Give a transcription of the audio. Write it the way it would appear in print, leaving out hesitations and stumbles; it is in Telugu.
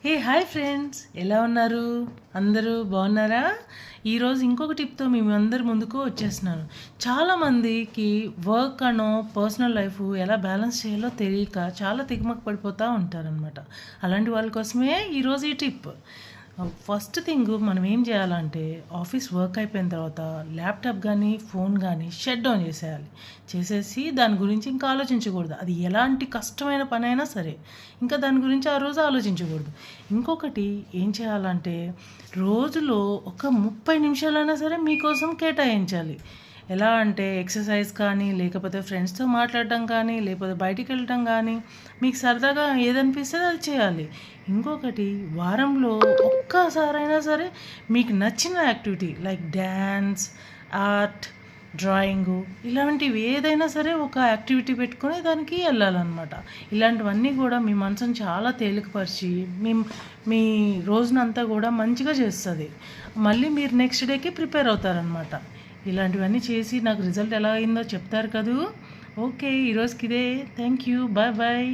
హాయ్ ఫ్రెండ్స్, ఎలా ఉన్నారు? అందరూ బాగున్నారా? ఈరోజు ఇంకొక టిప్తో మేము అందరి ముందుకు వచ్చేస్తున్నాను. చాలామందికి వర్క్ అనో పర్సనల్ లైఫ్ ఎలా బ్యాలెన్స్ చేయాలో తెలియక చాలా తికమక పడిపోతూ ఉంటారనమాట. అలాంటి వాళ్ళ కోసమే ఈరోజు ఈ టిప్. ఫస్ట్ థింగ్ మనం ఏం చేయాలంటే, ఆఫీస్ వర్క్ అయిపోయిన తర్వాత ల్యాప్టాప్ కానీ ఫోన్ కానీ షట్ డౌన్ చేసేసి దాని గురించి ఇంకా ఆలోచించకూడదు. అది ఎలాంటి కష్టమైన పని అయినా సరే ఇంకా దాని గురించి ఆ రోజు ఆలోచించకూడదు. ఇంకొకటి ఏం చేయాలంటే, రోజులో ఒక 30 నిమిషాలైనా సరే మీకోసం కేటాయించాలి. ఎలా అంటే ఎక్సర్సైజ్ కానీ, లేకపోతే ఫ్రెండ్స్తో మాట్లాడడం కానీ, లేకపోతే బయటికి వెళ్ళటం కానీ, మీకు సరదాగా ఏదనిపిస్తే అది చేయాలి. ఇంకొకటి, వారంలో ఒక్కసారైనా సరే మీకు నచ్చిన activity like dance, art, drawing, ఇలాంటివి ఏదైనా సరే ఒక యాక్టివిటీ పెట్టుకొని దానికి వెళ్ళాలన్నమాట. ఇలాంటివన్నీ కూడా మీ మనసును చాలా తేలికపరిచి మీ రోజునంతా కూడా మంచిగా చేస్తుంది. మళ్ళీ మీరు నెక్స్ట్ డేకి ప్రిపేర్ అవుతారనమాట. ఇలాంటివన్నీ చేసి నాకు రిజల్ట్ ఎలా అయిందో చెప్తారు కదూ. ఓకే, ఈరోజుకి ఇదే. Thank you. Bye bye.